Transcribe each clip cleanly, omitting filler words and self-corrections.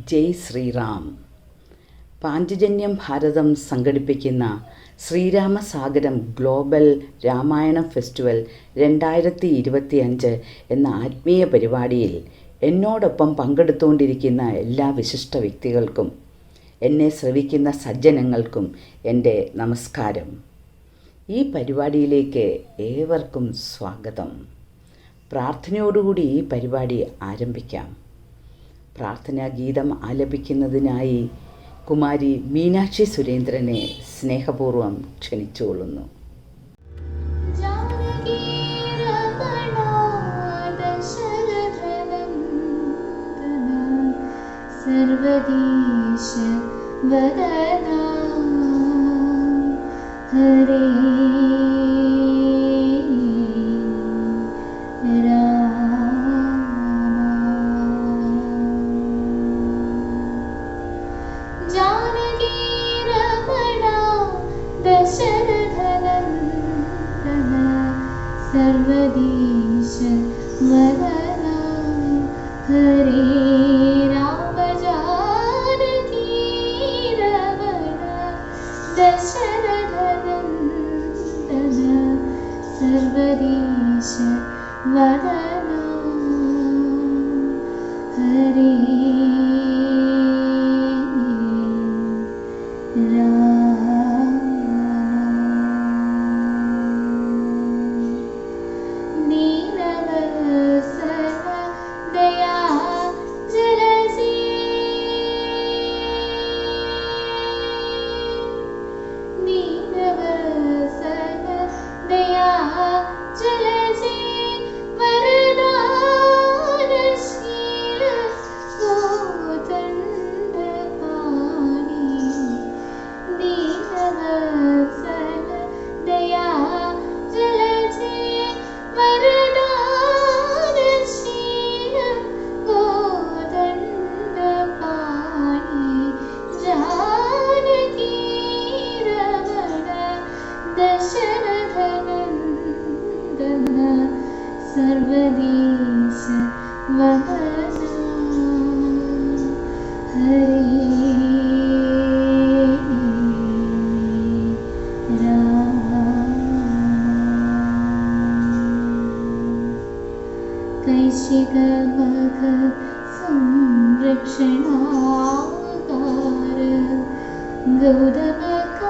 ജയ് ശ്രീറാം. പാഞ്ചജന്യം ഭാരതം സംഘടിപ്പിക്കുന്ന ശ്രീരാമസാഗരം global Ramayanam festival 2025 എന്ന ആത്മീയ പരിപാടിയിൽ എന്നോടൊപ്പം പങ്കെടുത്തുകൊണ്ടിരിക്കുന്ന എല്ലാ വിശിഷ്ട വ്യക്തികൾക്കും എന്നെ ശ്രവിക്കുന്ന സജ്ജനങ്ങൾക്കും എൻ്റെ നമസ്കാരം. ഈ പരിപാടിയിലേക്ക് ഏവർക്കും സ്വാഗതം. പ്രാർത്ഥനയോടുകൂടി ഈ പരിപാടി ആരംഭിക്കാം. പ്രാർത്ഥനാ ഗീതം ആലപിക്കുന്നതിനായി കുമാരി മീനാക്ഷി സുരേന്ദ്രനെ സ്നേഹപൂർവ്വം ക്ഷണിച്ചുകൊള്ളുന്നു. സർവദീശ വദന ഹരേ सर्वदीश वदन हरे राम जानकी रमण दशरथ नंदन सर्वदीश वदन हरे सर्वदीश वदन हरे कैशिकमघ संरक्षणाकार गौतमकान्ता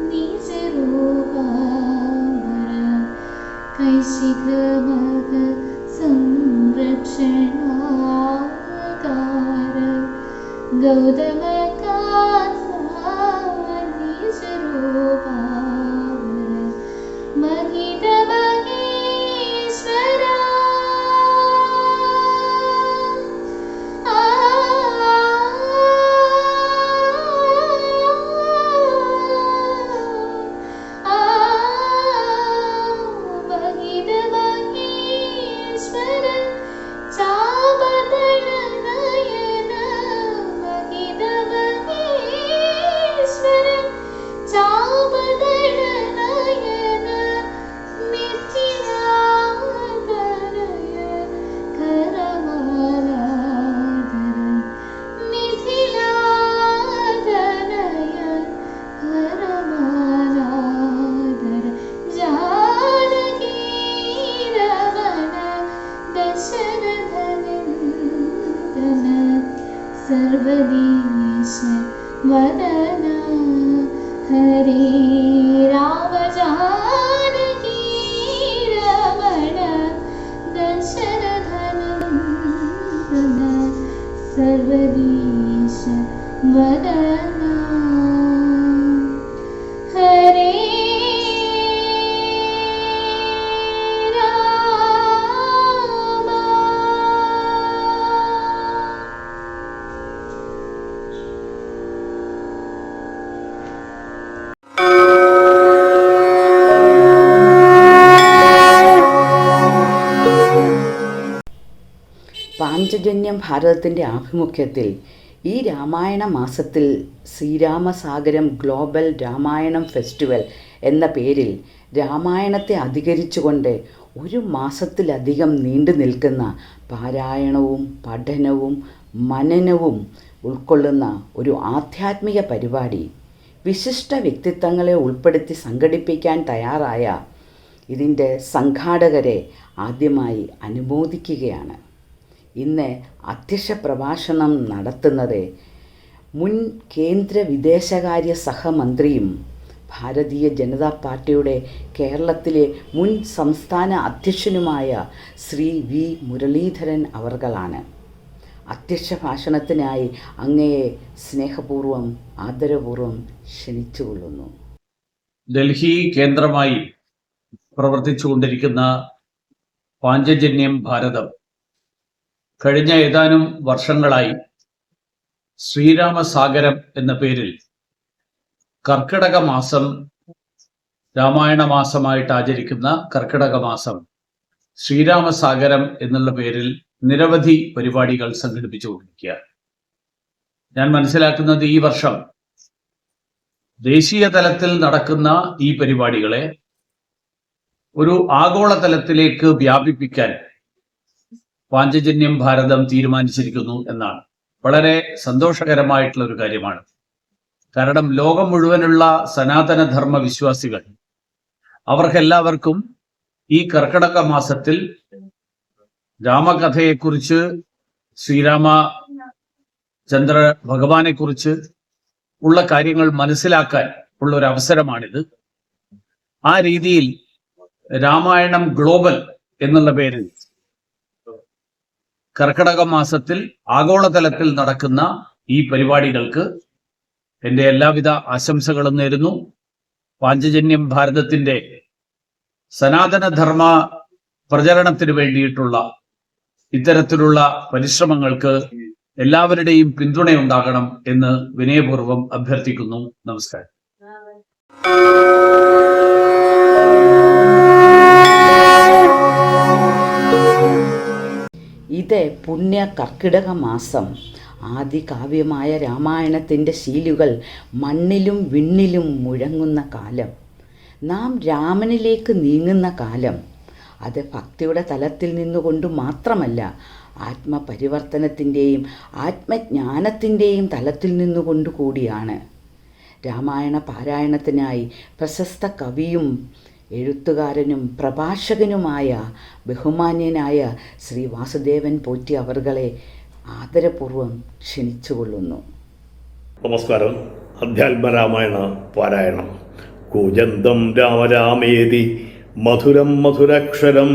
निजरूपावर कैशिकमघ संरक्षणाकार गौतमकान्ता निजरूपावर महित महेश्वरा सर्वदीश वदन हरे राम जानकी रमण दशरथ नंदन सर्वदीश वदन हरे പാഞ്ചജന്യം ഭാരതത്തിൻ്റെ ആഭിമുഖ്യത്തിൽ ഈ രാമായണ മാസത്തിൽ ശ്രീരാമസാഗരം ഗ്ലോബൽ രാമായണം ഫെസ്റ്റിവൽ എന്ന പേരിൽ രാമായണത്തെ അധികരിച്ചുകൊണ്ട് ഒരു മാസത്തിലധികം നീണ്ടു നിൽക്കുന്ന പാരായണവും പഠനവും മനനവും ഉൾക്കൊള്ളുന്ന ഒരു ആധ്യാത്മിക പരിപാടി വിശിഷ്ട വ്യക്തിത്വങ്ങളെ ഉൾപ്പെടുത്തി സംഘടിപ്പിക്കാൻ തയ്യാറായ ഇതിൻ്റെ സംഘാടകരെ ആദ്യമായി അനുമോദിക്കുകയാണ്. ഇന്ന് അധ്യക്ഷ പ്രഭാഷണം നടത്തുന്നത് മുൻ കേന്ദ്ര വിദേശകാര്യ സഹമന്ത്രിയും ഭാരതീയ ജനതാ പാർട്ടിയുടെ കേരളത്തിലെ മുൻ സംസ്ഥാന അധ്യക്ഷനുമായ ശ്രീ വി മുരളീധരൻ അവർകളാണ്. അധ്യക്ഷ ഭാഷണത്തിനായി അങ്ങയെ സ്നേഹപൂർവ്വം ആദരപൂർവ്വം ക്ഷണിച്ചുകൊള്ളുന്നു. ഡൽഹി കേന്ദ്രമായി പ്രവർത്തിച്ചുകൊണ്ടിരിക്കുന്ന പാഞ്ചജന്യം ഭാരതം കഴിഞ്ഞ ഏതാനും വർഷങ്ങളായി ശ്രീരാമസാഗരം എന്ന പേരിൽ കർക്കിടക മാസം, രാമായണ മാസമായിട്ട് ആചരിക്കുന്ന കർക്കിടക മാസം ശ്രീരാമസാഗരം എന്നുള്ള പേരിൽ നിരവധി പരിപാടികൾ സംഘടിപ്പിച്ചുകൊണ്ടിരിക്കുകയാണ്. ഞാൻ മനസ്സിലാക്കുന്നത് ഈ വർഷം ദേശീയ തലത്തിൽ നടക്കുന്ന ഈ പരിപാടികളെ ഒരു ആഗോളതലത്തിലേക്ക് വ്യാപിപ്പിക്കാൻ പാഞ്ചജന്യം ഭാരതം തീരുമാനിച്ചിരിക്കുന്നു എന്നാണ്. വളരെ സന്തോഷകരമായിട്ടുള്ള ഒരു കാര്യമാണ്. കാരണം ലോകം മുഴുവനുള്ള സനാതനധർമ്മ വിശ്വാസികൾ അവർക്കെല്ലാവർക്കും ഈ കർക്കിടക മാസത്തിൽ രാമകഥയെക്കുറിച്ച്, ശ്രീരാമചന്ദ്ര ഭഗവാനെക്കുറിച്ച് ഉള്ള കാര്യങ്ങൾ മനസ്സിലാക്കാൻ ഉള്ള ഒരു അവസരമാണിത്. ആ രീതിയിൽ രാമായണം ഗ്ലോബൽ എന്നുള്ള പേരിൽ കർക്കിടക മാസത്തിൽ ആഗോളതലത്തിൽ നടക്കുന്ന ഈ പരിപാടികൾക്ക് എൻ്റെ എല്ലാവിധ ആശംസകളും നേരുന്നു. പാഞ്ചജന്യം ഭാരതത്തിൻ്റെ സനാതനധർമ്മ പ്രചരണത്തിന് വേണ്ടിയിട്ടുള്ള ഇത്തരത്തിലുള്ള പരിശ്രമങ്ങൾക്ക് എല്ലാവരുടെയും പിന്തുണയുണ്ടാകണം എന്ന് വിനയപൂർവ്വം അഭ്യർത്ഥിക്കുന്നു. നമസ്കാരം. ഇത് പുണ്യ കർക്കിടക മാസം ആദികാവ്യമായ രാമായണത്തിൻ്റെ ശീലുകൾ മണ്ണിലും വിണ്ണിലും മുഴങ്ങുന്ന കാലം, നാം രാമനിലേക്ക് നീങ്ങുന്ന കാലം. അത് ഭക്തിയുടെ തലത്തിൽ നിന്നുകൊണ്ട് മാത്രമല്ല, ആത്മപരിവർത്തനത്തിൻ്റെയും ആത്മജ്ഞാനത്തിൻ്റെയും തലത്തിൽ നിന്നുകൊണ്ട് കൂടിയാണ്. രാമായണ പാരായണത്തിനായി പ്രശസ്ത കവിയും എഴുത്തുകാരനും പ്രഭാഷകനുമായ ബഹുമാന്യനായ ശ്രീ വാസുദേവൻ പോറ്റി അവർകളെ ആദരപൂർവ്വം ക്ഷണിച്ചുകൊള്ളുന്നു. നമസ്കാരം. അധ്യാത്മരാമായണ പാരായണം. കൂജന്തം രാമരാമേതി മധുരം മധുരാക്ഷരം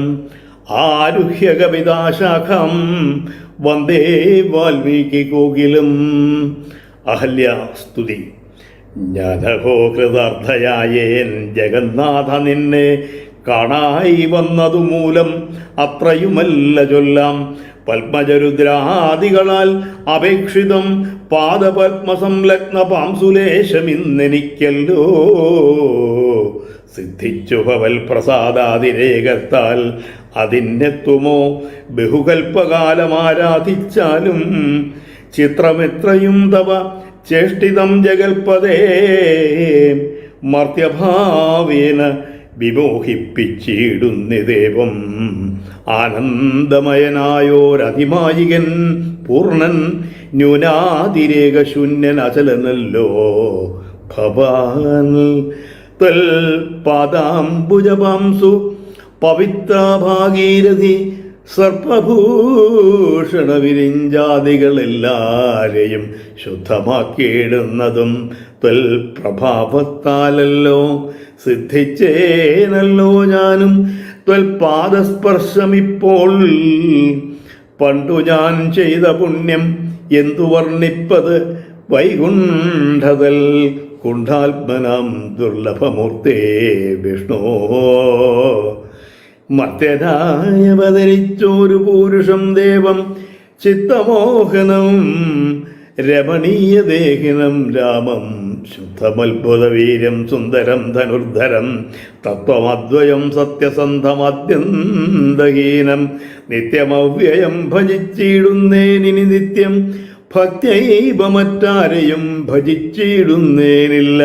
ആരുഹ്യ കവിതാശാഖം വന്ദേ വാൽമീകി കോകിലം. അഹല്യ സ്തുതി. ജ്ഞാനഹോ കൃതാർത്ഥയായേൻ ജഗന്നാഥ നിന്നെ കാണായി വന്നതു മൂലം അത്രയുമല്ല ചൊല്ലാം. പത്മജരുദ്രാദികളാൽ അപേക്ഷിതം പാദപത്മസംലഗ്ന പാംസുലേശമിന്നെനിക്കല്ലോ. സിദ്ധിച്ചു ഭവൽ പ്രസാദാതിരേകത്താൽ അതിനെത്തുമോ ബഹുകൽപ്പകാലമാരാധിച്ചാലും. ചിത്രമെത്രയും തവ ചേഷ്ടിതം ജഗൽപദേ മർത്യഭാവേന വിമോഹിപ്പിച്ചിടുന്നിദേവം. ആനന്ദമയനായോരതിമായികൻ പൂർണ്ണൻ ന്യൂനാതിരേകശൂന്യൻ അചലനല്ലോ ഭവാൻ. തൽ പാദാംബുജപാംസു പവിത്ര ഭാഗീരഥി സർപ്പഭൂഷണ വിരിഞ്ചാദികളെല്ലാരെയും ശുദ്ധമാക്കിയിടുന്നതും ത്വൽ പ്രഭാവത്താലല്ലോ. സിദ്ധിച്ചേനല്ലോ ഞാനും ത്വൽ പാദസ്പർശമിപ്പോൾ. പണ്ടു ഞാൻ ചെയ്ത പുണ്യം എന്തു വർണ്ണിപ്പത് വൈകുണ്ഠതൽ കുണ്ഠാത്മനാം ദുർലഭമൂർത്തേ വിഷ്ണോ. മർത്യനായവതരിച്ചോരു പൂരുഷം ദേവം ചിത്തമോഹനം രമണീയദേഹിനം രാമം ശുദ്ധമത്ഭുതവീര്യം സുന്ദരം ധനുർധരം തത്വമദ്വയം സത്യസന്ധമത്യന്തഹീനം നിത്യമവ്യയം ഭജിച്ചിടുന്നേനിനി നിത്യം ഭക്ത്യൈവ മറ്റാരെയും ഭജിച്ചിടുന്നേനില്ല.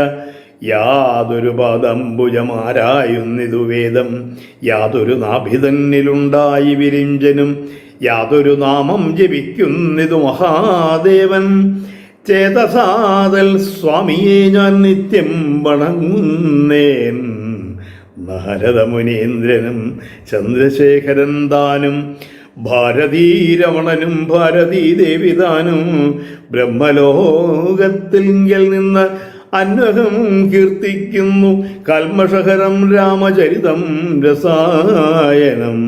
യാതൊരു പാദംബുജമാരായുന്നിതു വേദം, യാതൊരു നാഭിതന്നിലുണ്ടായി വിരിഞ്ചനും, യാതൊരു നാമം ജപിക്കുന്നിതു മഹാദേവൻ. ചേതസാതൽ സ്വാമിയെ ഞാൻ നിത്യം വണങ്ങുന്നേൻ. നാരദമുനീന്ദ്രനും ചന്ദ്രശേഖരൻ താനും ഭാരതീരമണനും ഭാരതീദേവിതാനും ബ്രഹ്മലോകത്തിങ്കൽ നിന്ന് അന്വഹം കീർത്തിക്കുന്നു കൽമഷഹരം രാമചരിതം രസായനം.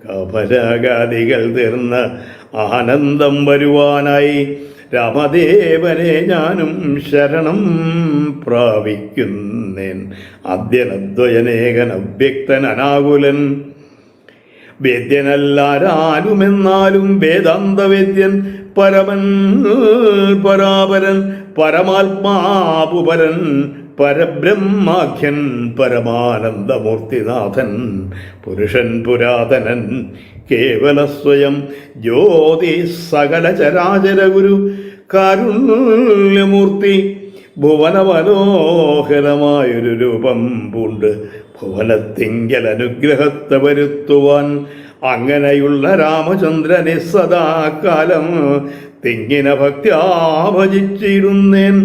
കപരാഗാദികൾ തീർന്ന ആനന്ദം വരുവാനായി രാമദേവനെ ഞാനും ശരണം പ്രാപിക്കുന്നേൻ. അദ്യനദ്വയനേകൻ അവ്യക്തൻ അനാകുലൻ, വേദ്യനല്ലാരാരുമെന്നാലും വേദാന്തവേദ്യൻ, പരമൻ പരാപരൻ പരമാത്മാപുപരൻ പരബ്രഹ്മാഖ്യൻ പരമാനന്ദമൂർത്തിനാഥൻ പുരുഷൻ പുരാതനൻ കേവലസ്വയം ജ്യോതി സകല ചരാചര ഗുരു കാരുണ്യമൂർത്തി ഭുവനമനോഹരമായൊരു രൂപം പൂണ്ട് ഭുവനത്തിങ്കൽ അനുഗ്രഹത്തെ വരുത്തുവാൻ അങ്ങനെയുള്ള രാമചന്ദ്രനെ സദാകാലം തിങ്ങിന ഭക്ത്യാ ഭജിച്ചിരുന്നേൻ.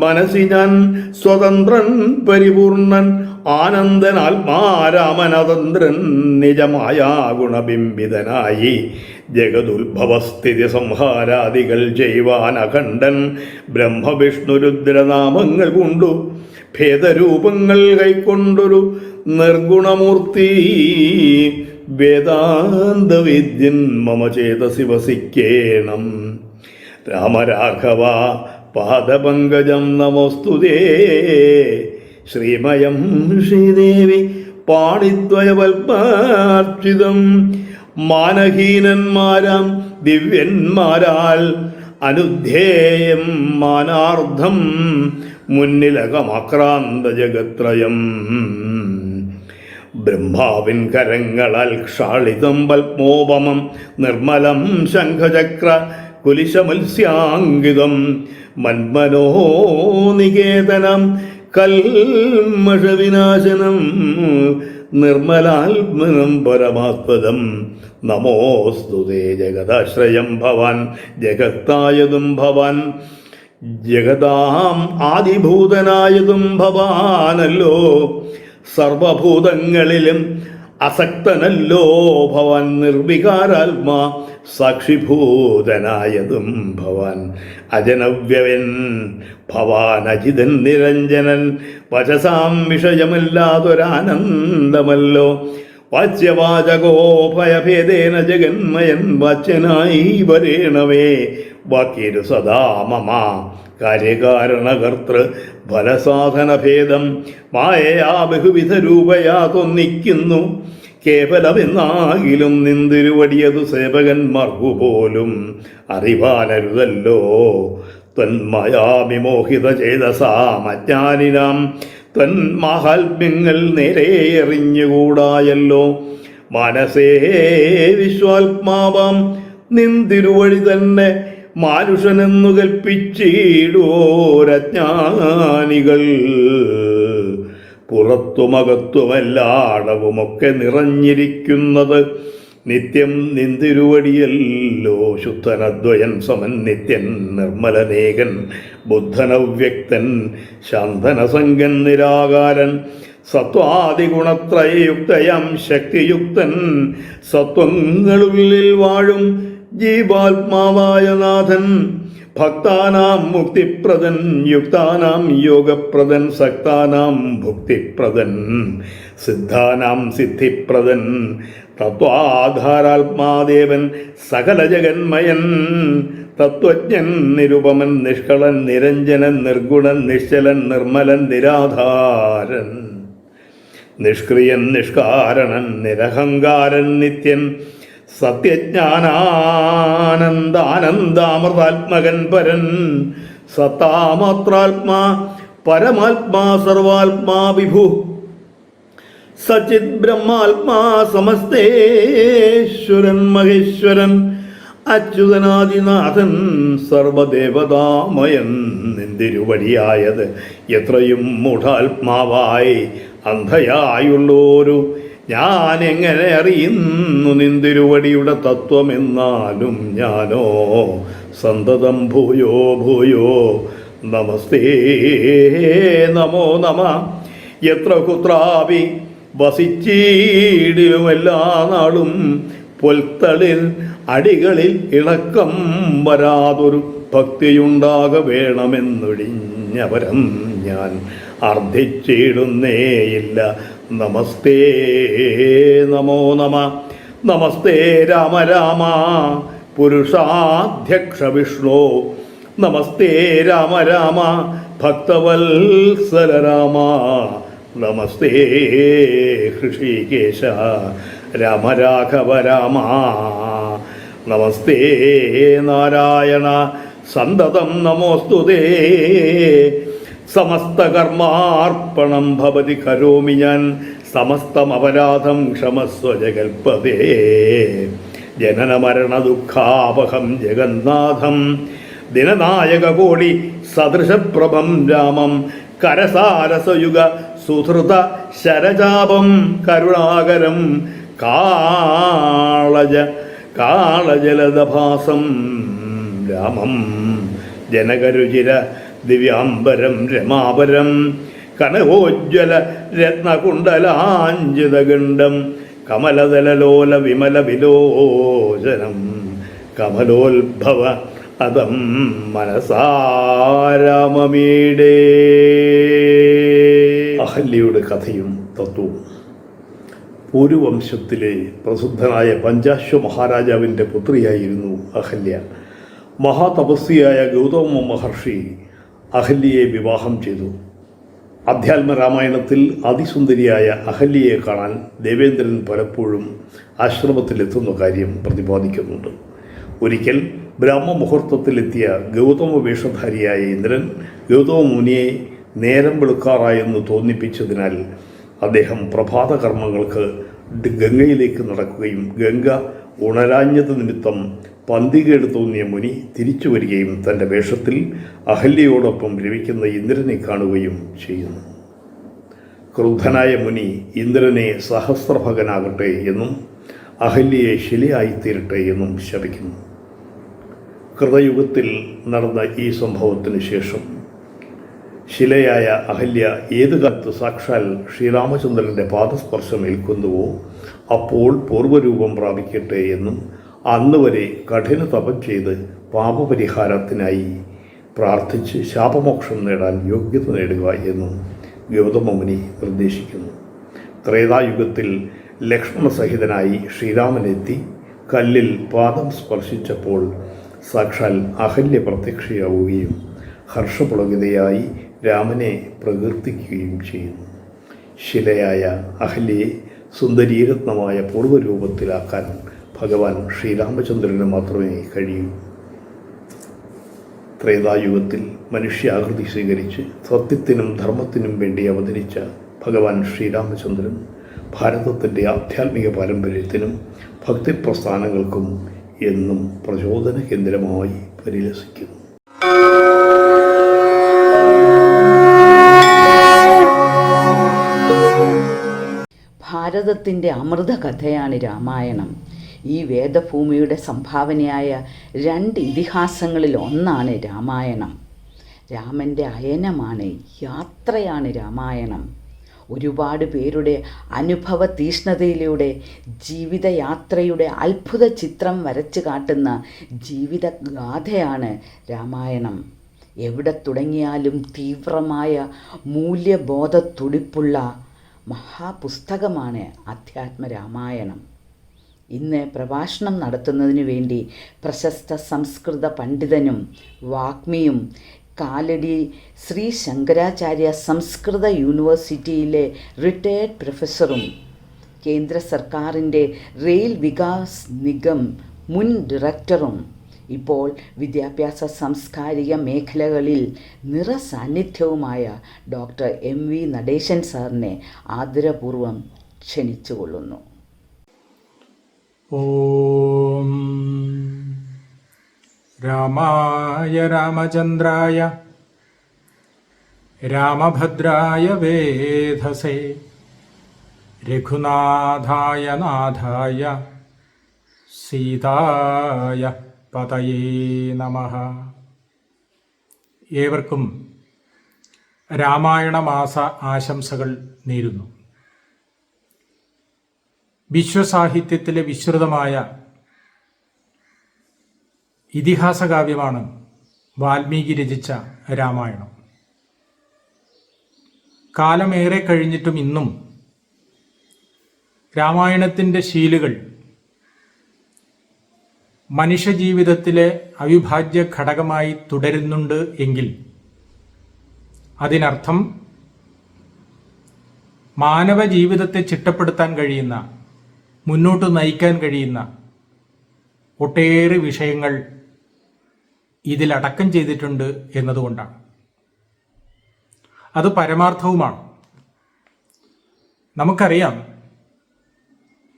മനസ്സി ഞാൻ സ്വതന്ത്രൻ പരിപൂർണൻ ആനന്ദൻ ആത്മാരാമനതന്ത്രൻ നിജമായ ഗുണബിംബിതനായി ജഗതുത്ഭവസ്ഥിതി സംഹാരാദികൾ ചെയ്യുവാൻ അഖണ്ഡൻ ബ്രഹ്മവിഷ്ണുരുദ്രനാമങ്ങൾ കൊണ്ടു ഭേദരൂപങ്ങൾ കൈക്കൊണ്ടൊരു നിർഗുണമൂർത്തി വേദാന്തവിദ്യൻ മമ ചേതസി വസിക്കേണം. രാമരാഘവ പാദപങ്കജം നമോസ്തുതേ. ശ്രീമയം ശ്രീദേവി പാണിദ്വയവൽപാർച്ചിതം മാനഹീനന്മാരാം ദിവ്യന്മാരാൽ അനുധ്യേയം മാനാർദ്ധം മുന്നിലകമാക്രാന്ത ജഗത്രയം. ബ്രഹ്മാവിൻ കരങ്ങളാൽ ക്ഷാളിതം പത്മോപമം നിർമ്മലം ശംഖചക്ര കുലിശമത്സ്യാങ്കിതം മന്മനോനികേതനം കൽമഷവിനാശനം നിർമ്മലാത്മനം പരമാത്മദം നമോസ്തുതേ. ജഗദാശ്രയം ഭവാൻ ജഗത്തായതും ഭവാൻ ജഗതാം ആദിഭൂതനായതും ഭവാനല്ലോ. സർവഭൂതങ്ങളിലും അസക്തനല്ലോ ഭവാൻ നിർവികാരാത്മാ സാക്ഷിഭൂതനായതും ഭവാൻ അജനവ്യവൻ ഭവാൻ അജിതൻ നിരഞ്ജനൻ വചസാം വിഷയമല്ലാതൊരാനന്ദമല്ലോ. വാച്യവാചകോ ഭയഭേദേന ജഗന്മയൻ വാച്യനായി വരേണവേ. വാക്യരു സദാ മമ കാര്യകാരണകർത്തൃ ഫലസാധനഭേദം മായയാ ബഹുവിധ രൂപയാ തൊന്നിക്കുന്നു. കേവലമെന്നാകിലും നിന്തിരുവടിയതു സേവകന്മാർക്കു പോലും അറിവാനരുതല്ലോ. ത്വന്മയാവിമോഹിത ചേതസാമജ്ഞാനിനാം ത്വന്മാഹാത്മ്യങ്ങൾ നേരെ എറിഞ്ഞുകൂടായല്ലോ. മനസേ വിശ്വാത്മാവാം നിന്തിരുവഴി തന്നെ മാനുഷനെന്നു കൽപ്പിച്ചിടോരജ്ഞാനികൾ. പുറത്തുമകത്തുമെല്ലാടവുമൊക്കെ നിറഞ്ഞിരിക്കുന്നത് നിത്യം നിന്തിരുവടിയല്ലോ. ശുദ്ധനദ്വയൻ സമൻ നിത്യൻ നിർമ്മലനേകൻ ബുദ്ധനവ്യക്തൻ ശാന്തനസംഗൻ നിരാകാരൻ സത്വാദിഗുണത്രയയുക്തയം ശക്തിയുക്തൻ സത്വങ്ങളുള്ളിൽ വാഴും ജീവാത്മാവായ നാഥൻ. ഭക്താനാം മുക്തിപ്രദൻ യുക്താനാം യോഗപ്രദൻ സക്താനാം ഭുക്തിപ്രദൻ സിദ്ധാനാം സിദ്ധിപ്രദൻ തത്വാധാരാത്മാദേവൻ സകല ജഗന്മയൻ തത്വജ്ഞൻ നിരുപമൻ നിഷ്കളൻ നിരഞ്ജനൻ നിർഗുണൻ നിശ്ചലൻ നിർമ്മലൻ നിരാധാരൻ നിഷ്ക്രിയൻ നിഷ്കാരണൻ നിരഹങ്കാരൻ നിത്യൻ സത്യജ്ഞാനാനന്ദാനന്ദാമൃതാത്മകൻ പരൻ സത്താമാത്രാത്മാ പരമാത്മാ സർവാത്മാ വിഭു സച്ചിത് ബ്രഹ്മാത്മാ സമസ്തേശ്വരൻ മഹേശ്വരൻ അച്യുതനാദിനാഥൻ സർവദേവതാമയൻ നിന്തിരുവടിയായത് എത്രയും മൂഢാത്മാവായി അന്ധയായുള്ളോരു ഞാൻ എങ്ങനെ അറിയുന്നു നിന്തിരുവടിയുടെ തത്വമെന്നാലും ഞാനോ സന്തതം ഭൂയോ ഭൂയോ നമസ്തേ നമോ നമ. എത്ര കുത്രാപി വസിച്ചീടിലും എല്ലാ നാളും പൊൽത്തളിൽ അടികളിൽ ഇളക്കം വരാതൊരു ഭക്തിയുണ്ടാക വേണമെന്നൊടിഞ്ഞവരം ഞാൻ അർത്ഥിച്ചിടുന്നേയില്ല. നമസ്തേ നമോ നമ. നമസ്തേ രാമ രാമ പുരുഷാധ്യക്ഷ വിഷ്ണു. നമസ്തേ രാമ രാമ ഭക്തവത്സല രാമ. നമസ്തേ ഹൃഷികേശ രാമ രാഘവ രാമ. നമസ്തേ നാരായണ സന്തതം നമോസ്തുതേ. സമസ്തകർമാർപ്പണം ഭവതി കരോമി ഞാൻ സമസ്തമപരാധം ക്ഷമസ്വ ജഗൽപദേ. ജനന മരണ ദുഃഖാപഹം ജഗന്നാഥം ദിനനായക കോടി സദൃശപ്രഭം രാമം കരസാരസയുഗ സുഹൃത ശരചാപം കരുണാകരം കാളജലദഭാസം രാമം ജനകരുചിര ദിവ്യാംബരം രമാപരം കനകോജ്വല രത്നകുണ്ടലാഞ്ജിതഗണ്ഡം കമലദലലോല വിമല വിലോചനം കമലോത്ഭവ അതം മനസാരാമമീടേ. അഹല്യയുടെ കഥയും തത്വവും. പൂരുവംശത്തിലെ പ്രസിദ്ധനായ പഞ്ചാശ്വ മഹാരാജാവിൻ്റെ പുത്രിയായിരുന്നു അഹല്യ. മഹാതപസ്വിയായ ഗൗതമ മഹർഷി അഹല്യയെ വിവാഹം ചെയ്തു. അധ്യാത്മരാമായണത്തിൽ അതിസുന്ദരിയായ അഹല്യയെ കാണാൻ ദേവേന്ദ്രൻ പലപ്പോഴും ആശ്രമത്തിലെത്തുന്ന കാര്യം പ്രതിപാദിക്കുന്നുണ്ട്. ഒരിക്കൽ ബ്രഹ്മമുഹൂർത്തത്തിലെത്തിയ ഗൗതമ വേഷധാരിയായ ഇന്ദ്രൻ ഗൗതമ മുനിയെ നേരം വെളുക്കാറായെന്ന് തോന്നിപ്പിച്ചതിനാൽ അദ്ദേഹം പ്രഭാത കർമ്മങ്ങൾക്ക് ഗംഗയിലേക്ക് നടക്കുകയും ഗംഗ ഉണരാഞ്ഞത് നിമിത്തം പന്തികേട് തോന്നിയ മുനി തിരിച്ചു വരികയും തൻ്റെ വേഷത്തിൽ അഹല്യയോടൊപ്പം രമിക്കുന്ന ഇന്ദ്രനെ കാണുകയും ചെയ്യുന്നു. ക്രുദ്ധനായ മുനി ഇന്ദ്രനെ സഹസ്രഭകനാകട്ടെ എന്നും അഹല്യയെ ശിലയായിത്തീരട്ടെ എന്നും ശപിക്കുന്നു. കൃതയുഗത്തിൽ നടന്ന ഈ സംഭവത്തിന് ശേഷം ശിലയായ അഹല്യ ഏതു കാലത്ത് സാക്ഷാൽ ശ്രീരാമചന്ദ്രൻ്റെ പാദസ്പർശം ഏൽക്കുന്നുവോ അപ്പോൾ പൂർവ്വരൂപം പ്രാപിക്കട്ടെ എന്നും അന്ന് വരെ കഠിന തപം ചെയ്ത് പാപപരിഹാരത്തിനായി പ്രാർത്ഥിച്ച് ശാപമോക്ഷം നേടാൻ യോഗ്യത നേടുക എന്നും ഗൗതമ മുനി നിർദ്ദേശിക്കുന്നു. ത്രേതായുഗത്തിൽ ലക്ഷ്മണസഹിതനായി ശ്രീരാമനെത്തി കല്ലിൽ പാദം സ്പർശിച്ചപ്പോൾ സാക്ഷാൽ അഹല്യ പ്രത്യക്ഷയാവുകയും ഹർഷപുളകിതയായി രാമനെ പ്രകീർത്തിക്കുകയും ചെയ്യുന്നു. ശിലയായ അഹല്യയെ സുന്ദരീരത്നമായ പൂർവ്വരൂപത്തിലാക്കാൻ ഭഗവാൻ ശ്രീരാമചന്ദ്രന് മാത്രമേ കഴിയൂ. ത്രേതായുഗത്തിൽ മനുഷ്യാകൃതി സ്വീകരിച്ച് സത്യത്തിനും ധർമ്മത്തിനും വേണ്ടി അവതരിച്ച ഭഗവാൻ ശ്രീരാമചന്ദ്രൻ ഭാരതത്തിൻ്റെ ആധ്യാത്മിക പാരമ്പര്യത്തിനും ഭക്തിപ്രസ്ഥാനങ്ങൾക്കും എന്നും പ്രചോദന കേന്ദ്രമായി പരിലസിക്കുന്നു. ഭാരതത്തിൻ്റെ അമൃത കഥയാണ് രാമായണം. ഈ വേദഭൂമിയുടെ സംഭാവനയായ 2 ഇതിഹാസങ്ങളിൽ ഒന്നാണ് രാമായണം. രാമൻ്റെ അയനമാണ്, യാത്രയാണ് രാമായണം. ഒരുപാട് പേരുടെ അനുഭവ തീഷ്ണതയിലൂടെ ജീവിതയാത്രയുടെ അത്ഭുത ചിത്രം വരച്ചു കാട്ടുന്ന ജീവിതഗാഥയാണ് രാമായണം. എവിടെ തുടങ്ങിയാലും തീവ്രമായ മൂല്യബോധത്തുടിപ്പുള്ള മഹാപുസ്തകമാണ് അധ്യാത്മരാമായണം. ഇന്ന് പ്രഭാഷണം നടത്തുന്നതിന് വേണ്ടി പ്രശസ്ത സംസ്കൃത പണ്ഡിതനും വാഗ്മിയും കാലടി ശ്രീ ശങ്കരാചാര്യ സംസ്കൃത യൂണിവേഴ്സിറ്റിയിലെ റിട്ടയേർഡ് പ്രൊഫസറും കേന്ദ്ര സർക്കാരിൻ്റെ റെയിൽ വികാസ് നിഗം മുൻ ഡയറക്ടറും ഇപ്പോൾ വിദ്യാഭ്യാസ സാംസ്കാരിക മേഖലകളിൽ നിറസാന്നിധ്യവുമായ ഡോക്ടർ MV നടേശൻ സാറിനെ ആദരപൂർവ്വം ക്ഷണിച്ചുകൊള്ളുന്നു. ഓം രാമായ രാമചന്ദ്രായ രാമഭദ്രായ വേധസേ രഘുനാഥായ നാഥായ സീതായ പതയേ നമഃ. ഏവർക്കും രാമായണ മാസ ആശംസകൾ നേരുന്നു. വിശ്വസാഹിത്യത്തിലെ വിശ്രുതമായ ഇതിഹാസകാവ്യമാണ് വാൽമീകി രചിച്ച രാമായണം. കാലമേറെ കഴിഞ്ഞിട്ടും ഇന്നും രാമായണത്തിൻ്റെ ശീലുകൾ മനുഷ്യജീവിതത്തിലെ അവിഭാജ്യ ഘടകമായി തുടരുന്നുണ്ട് എങ്കിൽ അതിനർത്ഥം മാനവ ജീവിതത്തെ ചിട്ടപ്പെടുത്താൻ കഴിയുന്ന, മുന്നോട്ട് നയിക്കാൻ കഴിയുന്ന ഒട്ടേറെ വിഷയങ്ങൾ ഇതിലടക്കം ചെയ്തിട്ടുണ്ട് എന്നതുകൊണ്ടാണ്. അത് പരമാർത്ഥവുമാണ്. നമുക്കറിയാം,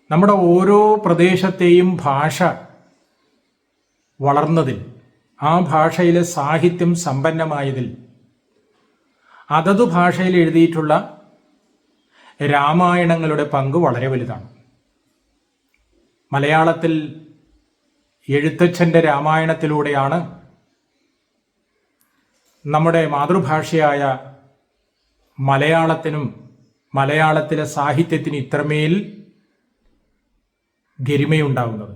നമ്മുടെ ഓരോ പ്രദേശത്തെയും ഭാഷ വളർന്നതിൽ, ആ ഭാഷയിലെ സാഹിത്യം സമ്പന്നമായതിൽ അതത് ഭാഷയിൽ എഴുതിയിട്ടുള്ള രാമായണങ്ങളുടെ പങ്ക് വളരെ വലുതാണ്. മലയാളത്തിൽ എഴുത്തച്ഛൻ്റെ രാമായണത്തിലൂടെയാണ് നമ്മുടെ മാതൃഭാഷയായ മലയാളത്തിനും മലയാളത്തിലെ സാഹിത്യത്തിന് ഇത്രമേൽ ഗരിമയുണ്ടാകുന്നത്.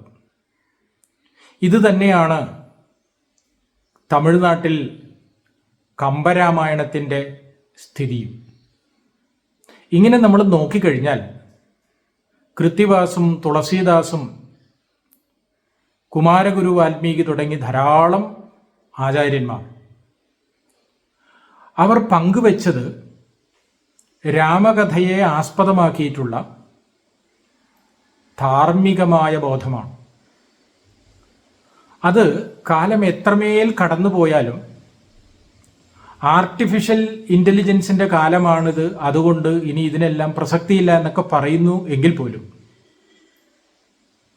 ഇത് തന്നെയാണ് തമിഴ്നാട്ടിൽ കമ്പരാമായണത്തിൻ്റെ സ്ഥിതിയും. ഇങ്ങനെ നമ്മൾ നോക്കിക്കഴിഞ്ഞാൽ കൃത്തിവാസും തുളസീദാസും കുമാരഗുരു വാൽമീകി തുടങ്ങി ധാരാളം ആചാര്യന്മാർ അവർ പങ്കുവെച്ചത് രാമകഥയെ ആസ്പദമാക്കിയിട്ടുള്ള ധാർമ്മികമായ ബോധമാണ്. അത് കാലം എത്രമേൽ കടന്നുപോയാലും, ആർട്ടിഫിഷ്യൽ ഇൻ്റലിജൻസിൻ്റെ കാലമാണിത്, അതുകൊണ്ട് ഇനി ഇതിനെല്ലാം പ്രസക്തിയില്ല എന്നൊക്കെ പറയുന്നു എങ്കിൽ പോലും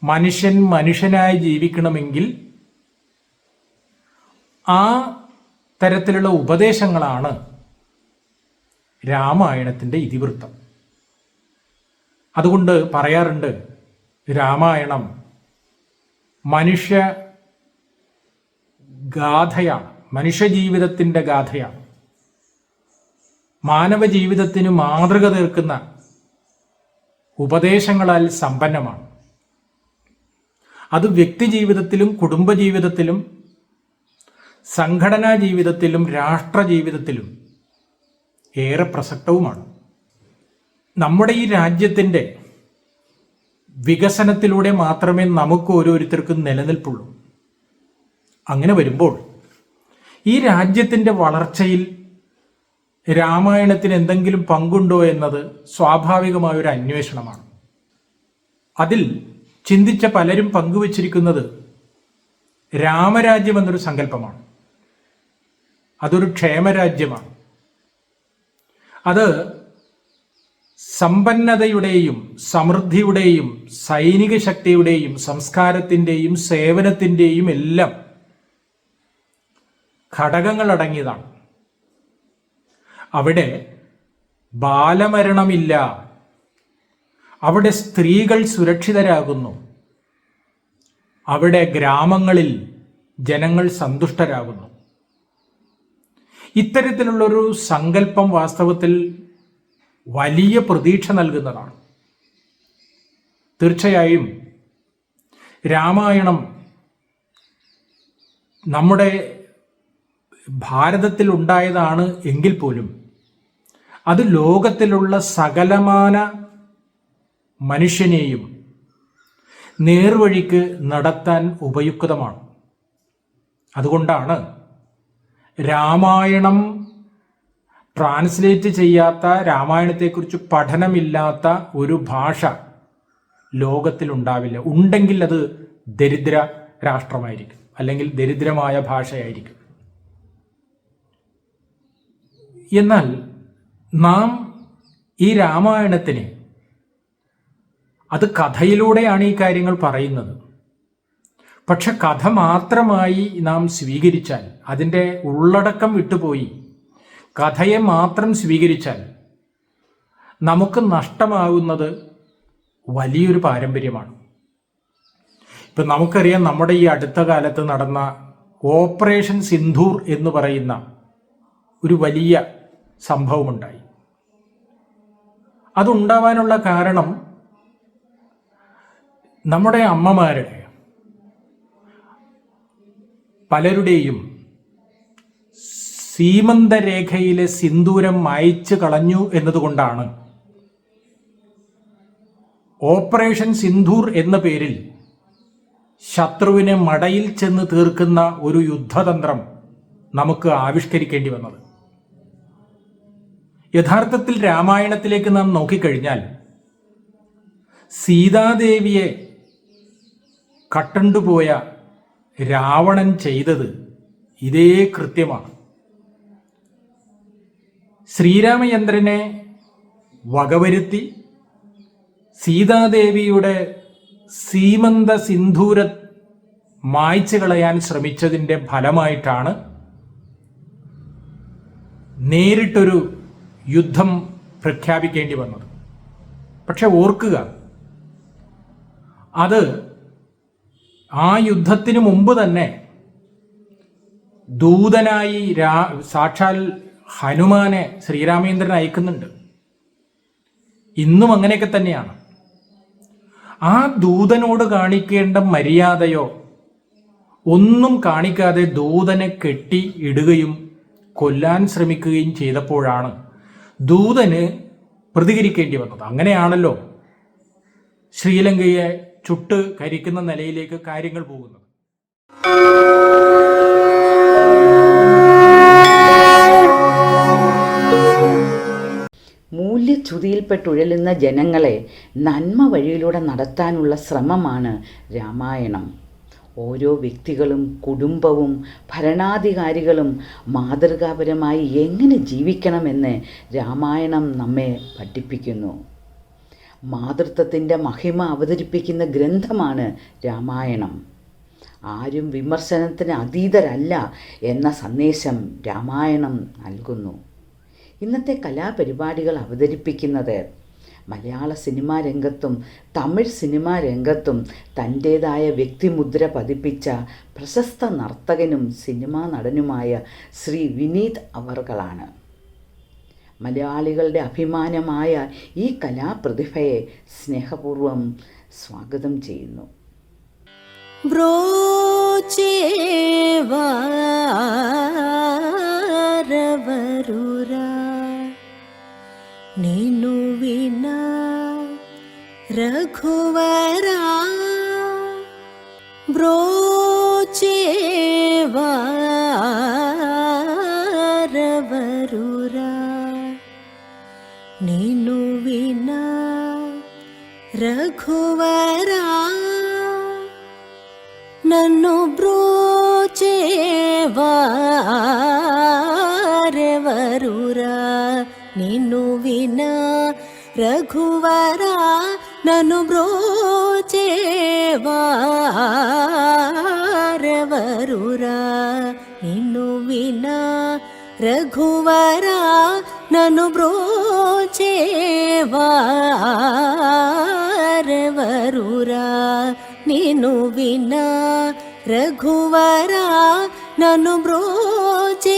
മനുഷ്യൻ മനുഷ്യനായി ജീവിക്കണമെങ്കിൽ ആ തരത്തിലുള്ള ഉപദേശങ്ങളാണ് രാമായണത്തിൻ്റെ ഇതിവൃത്തം. അതുകൊണ്ട് പറയാറുണ്ട്, രാമായണം മനുഷ്യ ഗാഥയാണ്, മനുഷ്യജീവിതത്തിൻ്റെ ഗാഥയാണ്. മാനവ ജീവിതത്തിന് മാതൃക തീർക്കുന്ന ഉപദേശങ്ങളാൽ സമ്പന്നമാണ്. അത് വ്യക്തിജീവിതത്തിലും കുടുംബജീവിതത്തിലും സംഘടനാ ജീവിതത്തിലും രാഷ്ട്രജീവിതത്തിലും ഏറെ പ്രസക്തവുമാണ്. നമ്മുടെ ഈ രാജ്യത്തിൻ്റെ വികസനത്തിലൂടെ മാത്രമേ നമുക്ക് ഓരോരുത്തർക്കും നിലനിൽപ്പുള്ളൂ. അങ്ങനെ വരുമ്പോൾ ഈ രാജ്യത്തിൻ്റെ വളർച്ചയിൽ രാമായണത്തിന് എന്തെങ്കിലും പങ്കുണ്ടോ എന്നത് സ്വാഭാവികമായൊരു അന്വേഷണമാണ്. അതിൽ ചിന്തിച്ച പലരും പങ്കുവച്ചിരിക്കുന്നത് രാമരാജ്യം എന്നൊരു സങ്കല്പമാണ്. അതൊരു ക്ഷേമരാജ്യമാണ്. അത് സമ്പന്നതയുടെയും സമൃദ്ധിയുടെയും സൈനിക ശക്തിയുടെയും സംസ്കാരത്തിൻ്റെയും സേവനത്തിൻ്റെയും എല്ലാം ഘടകങ്ങൾ അടങ്ങിയതാണ്. അവിടെ ബാലമരണമില്ല, അവിടെ സ്ത്രീകൾ സുരക്ഷിതരാകുന്നു, അവിടെ ഗ്രാമങ്ങളിൽ ജനങ്ങൾ സന്തുഷ്ടരാകുന്നു. ഇത്തരത്തിലുള്ളൊരു സങ്കല്പം വാസ്തവത്തിൽ വലിയ പ്രതീക്ഷ നൽകുന്നതാണ്. തീർച്ചയായും രാമായണം നമ്മുടെ ഭാരതത്തിൽ ഉണ്ടായതാണ് എങ്കിൽ പോലും അത് ലോകത്തിലുള്ള സകലമാന മനുഷ്യനെയും നേർവഴിക്ക് നടത്താൻ ഉപയുക്തമാണ്. അതുകൊണ്ടാണ് രാമായണം ട്രാൻസ്ലേറ്റ് ചെയ്യാത്ത, രാമായണത്തെക്കുറിച്ച് പഠനമില്ലാത്ത ഒരു ഭാഷ ലോകത്തിലുണ്ടാവില്ല. ഉണ്ടെങ്കിൽ അത് ദരിദ്ര രാഷ്ട്രമായിരിക്കും, അല്ലെങ്കിൽ ദരിദ്രമായ ഭാഷയായിരിക്കും. എന്നാൽ നാം ഈ രാമായണത്തിന്, അത് കഥയിലൂടെയാണ് ഈ കാര്യങ്ങൾ പറയുന്നത്, പക്ഷെ കഥ മാത്രമായി നാം സ്വീകരിച്ചാൽ, അതിൻ്റെ ഉള്ളടക്കം വിട്ടുപോയി കഥയെ മാത്രം സ്വീകരിച്ചാൽ നമുക്ക് നഷ്ടമാകുന്നത് വലിയൊരു പാരമ്പര്യമാണ്. ഇപ്പം നമുക്കറിയാം, നമ്മുടെ ഈ അടുത്ത കാലത്ത് നടന്ന ഓപ്പറേഷൻ സിന്ദൂർ എന്ന് പറയുന്ന ഒരു വലിയ സംഭവമുണ്ടായി. അതുണ്ടാവാനുള്ള കാരണം നമ്മുടെ അമ്മമാരുടെ പലരുടെയും സീമന്തരേഖയിലെ സിന്ദൂരം മായ്ച്ചു കളഞ്ഞു എന്നതുകൊണ്ടാണ്. ഓപ്പറേഷൻ സിന്ദൂർ എന്ന പേരിൽ ശത്രുവിനെ മടയിൽ ചെന്ന് തീർക്കുന്ന ഒരു യുദ്ധതന്ത്രം നമുക്ക് ആവിഷ്കരിക്കേണ്ടി വന്നത്. യഥാർത്ഥത്തിൽ രാമായണത്തിലേക്ക് നാം നോക്കിക്കഴിഞ്ഞാൽ സീതാദേവിയെ കട്ടണ്ടുപോയ രാവണൻ ചെയ്തത് ഇതേ കൃത്യമാണ്. ശ്രീരാമചന്ദ്രനെ വകവരുത്തി സീതാദേവിയുടെ സീമന്ത സിന്ദൂര മായ്ച്ചു കളയാൻ ശ്രമിച്ചതിൻ്റെ ഫലമായിട്ടാണ് നേരിട്ടൊരു യുദ്ധം പ്രഖ്യാപിക്കേണ്ടി വന്നത്. പക്ഷെ ഓർക്കുക, അത് ആ യുദ്ധത്തിന് മുമ്പ് തന്നെ ദൂതനായി സാക്ഷാൽ ഹനുമാനെ ശ്രീരാമചന്ദ്രൻ അയക്കുന്നുണ്ട്. ഇന്നും അങ്ങനെയൊക്കെ തന്നെയാണ്. ആ ദൂതനോട് കാണിക്കേണ്ട മര്യാദയോ ഒന്നും കാണിക്കാതെ ദൂതനെ കെട്ടി ഇടുകയും കൊല്ലാൻ ശ്രമിക്കുകയും ചെയ്തപ്പോഴാണ് ദൂതന് പ്രതികരിക്കേണ്ടി വന്നത്. അങ്ങനെയാണല്ലോ ശ്രീലങ്കയെ ചുട്ട് കരിക്കുന്ന നിലയിലേക്ക് കാര്യങ്ങൾ പോകുന്നത്. മൂല്യച്യുതിയിൽപ്പെട്ടുഴലുന്ന ജനങ്ങളെ നന്മ വഴിയിലൂടെ നടത്താനുള്ള ശ്രമമാണ് രാമായണം. ഓരോ വ്യക്തികളും കുടുംബവും ഭരണാധികാരികളും മാതൃകാപരമായി എങ്ങനെ ജീവിക്കണമെന്ന് രാമായണം നമ്മെ പഠിപ്പിക്കുന്നു. മാതൃത്വത്തിൻ്റെ മഹിമ അവതരിപ്പിക്കുന്ന ഗ്രന്ഥമാണ് രാമായണം. ആരും വിമർശനത്തിന് അതീതരല്ല എന്ന സന്ദേശം രാമായണം നൽകുന്നു. ഇന്നത്തെ കലാപരിപാടികൾ അവതരിപ്പിക്കുന്നത് മലയാള സിനിമാ രംഗത്തും തമിഴ് സിനിമാ രംഗത്തും തൻ്റേതായ വ്യക്തിമുദ്ര പതിപ്പിച്ച പ്രശസ്ത നർത്തകനും സിനിമാ നടനുമായ ശ്രീ വിനീത് അവർകളാണ്. മലയാളികളുടെ അഭിമാനമായ ഈ കലാപ്രതിഭയെ സ്നേഹപൂർവ്വം സ്വാഗതം ചെയ്യുന്നു. ನೀನು ವಿನ ರಘುವರ ಬ್ರೋಚೇವಾರವರುರ ನೀನು ವಿನ ರಘುವರ ನನ್ನು ಬ್ರೋಚೇವಾರವರುರ ನೀನು ವಿನ ರಘುವರ ನನು ಬ್ರೋಚೇವಾರವರುರ ನೀನು ವಿನ ರಘುವರ ನನು ಬ್ರೋಚೇವಾರವರುರ ನೀನು ವಿನ ರಘುವರ ನನು ಬ್ರೋಚೇವಾರವರುರ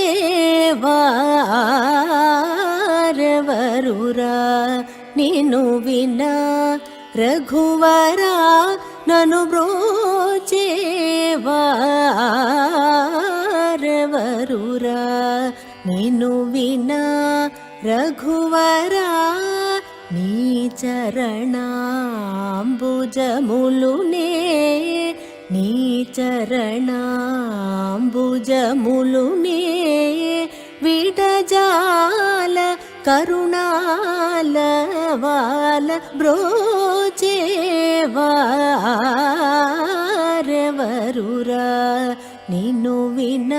ನೀನು ವಿನ ರಘುವರ ನನು ಬ್ರೋಚೇವಾರವರುರ ನೀನು ವಿನ ರಘುವರ ನೀ ಚರಣಾಂಬುಜಮುಲುನೇ ನೀ ಚರಣಾಂಬುಜಮುಲುನೇ ವಿಡಜಾಲ ಕರುಣಾಲವಾಲ ಬ್ರೋಚೇವಾರವರುರ ನೀನು ವಿನ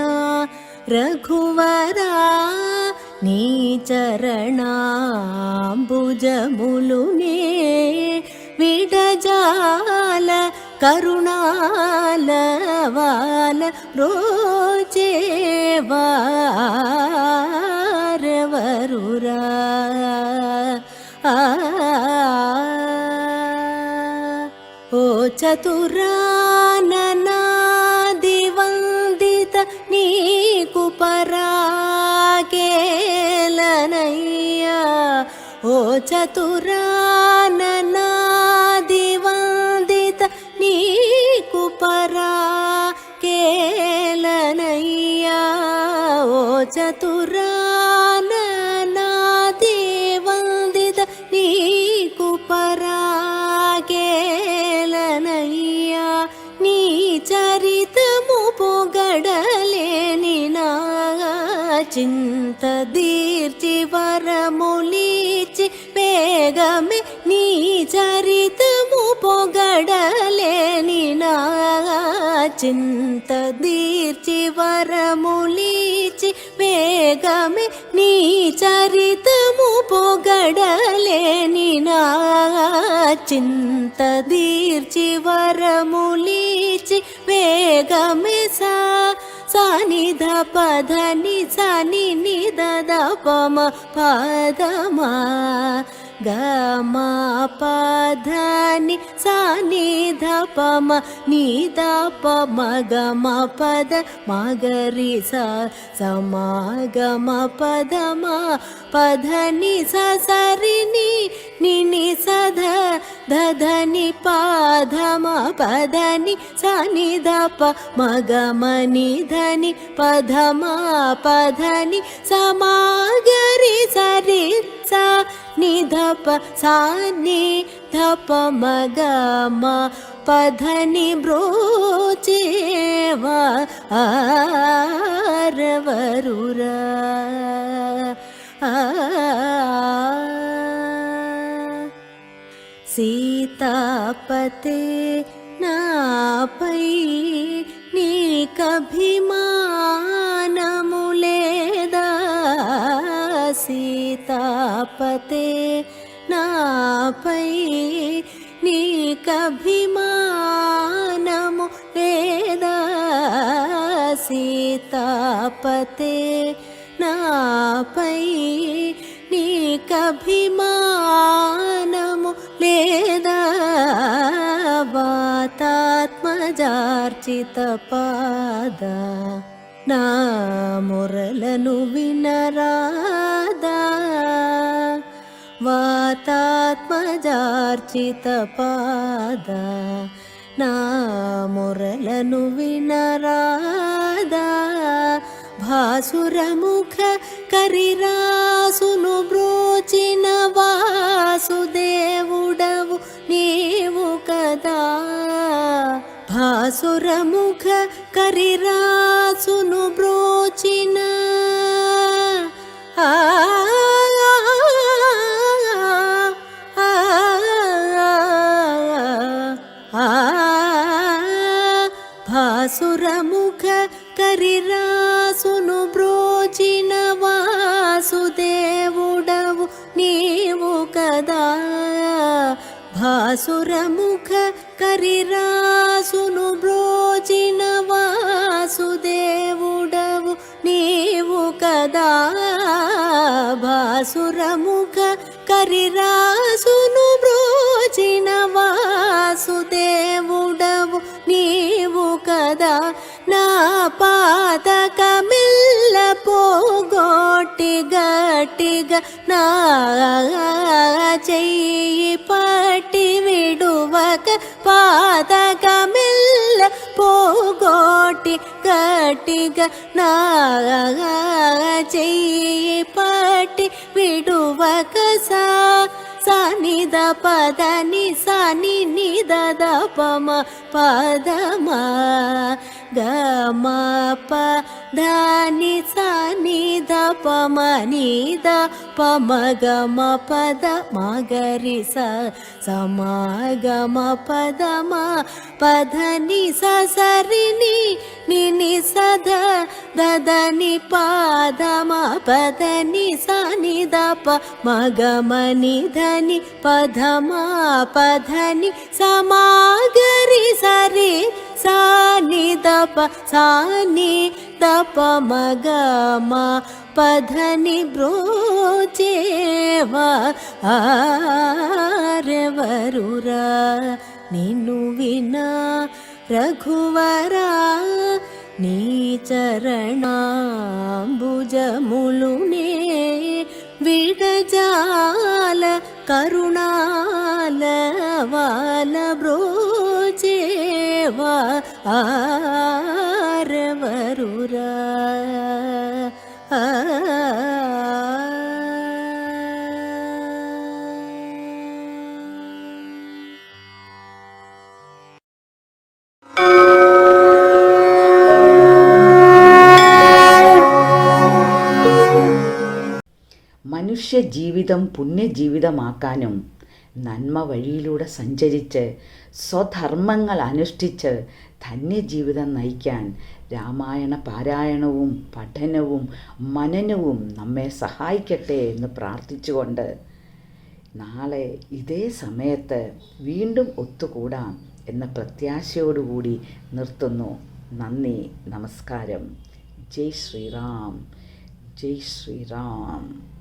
ರಘುವರ ನೀ ಚರಣಾಂಬುಜಮುಲುನೇ ವಿಡಜಾಲ ಕರುಣಾಲ వినవాల రోచేవారెవరురా ఓ చతురాననాది వందిత నీకు పరాకేలనయ్యా ఓ చతురాననాది వందిత నీకు పరాకేలనయ్యా ఓ చతురాననాది వందిత నీకు పరాకేలనయ్యా నీ చరితము పొగడలేని నా చింత దీర్చి వరములిచి వేగమే నీ చరితము పొగడలేని నా చింత దీర్చి వరములిచి వేగమే నీ చరితము పొగడలేని నా చింత దీర్చి వరములిచి వేగమే సానిధ పదని సని నిద పమ పదమా గమ పదని సనిధ పమ నిద పమ గమ పద మగరి సమాగమ పదమా పదని సరిని నిని సధ ధని పాధమ పదని సనిధ ప మగమని ధని పధమా పధని సమాగరి సరి నిధప సాని ధప మగమ పధని బ్రోచేవా ఆరవరురా సీతాపతే నాపై నీకభిమానము లేదా సీతాపతే నాపై నీకభిమానము లేదా సీతాపతే నాపై నీకభిమానము లేదా వాతాత్మజార్చిత పాద నా మురలను వినరాదా వాతాత్మజార్చిత పాద నా మురలను వినరాదా భాసురముఖ కరిరాసును బ్రోచిన వాసుదేవుడవు నీవు కదా భాసురముఖ కరిరాసును బ్రోచిన భాసురముఖ కరిరాసును బ్రోచిన వాసుదేవుడవు నీవు కదా భాసురముఖ కరిరాసును బ్రోచిన వాసుదేవుడవు నీవు కదా భాసురముఖ కరిరాసును బ్రోచిన వాసుదేవుడవు నీవు కదా నా పాతకమిల్ల పోగొట్టి గట్టిగా నా చెయ్యి పట్టి విడువక పాతకమిల్ల పోగొట్టి గట్టిగా నా చెయ్యి పట్టి విడువక సనిద పదని సని నిద పమ పదమా గమ పదని సనిద పమ నిద పమ గమ పద మగరి సమాగమ పదమా పదని సరిని నిని సధ దదని పాదమ పదని సనిద ప మగమని ధని పధమా పధని సమాగరి సరి సానిధ दप सानि दप मग मा पधनि ब्रोचेवा आरवरुरा निन्नु विना रघुवरा नी चरणाम्बुजमुलुने विडजाल करुणाल वाल ब्रोचेवा आरवरुरा മനുഷ്യജീവിതം പുണ്യജീവിതമാക്കാനും നന്മ വഴിയിലൂടെ സഞ്ചരിച്ച് സ്വധർമ്മങ്ങൾ അനുഷ്ഠിച്ച് ധന്യജീവിതം നയിക്കാൻ രാമായണ പാരായണവും പഠനവും മനനവും നമ്മെ സഹായിക്കട്ടെ എന്ന് പ്രാർത്ഥിച്ചുകൊണ്ട് നാളെ ഇതേ സമയത്ത് വീണ്ടും ഒത്തുകൂടാം എന്ന പ്രത്യാശയോടുകൂടി നിർത്തുന്നു. നന്ദി, നമസ്കാരം. ജയ് ശ്രീറാം, ജയ് ശ്രീറാം.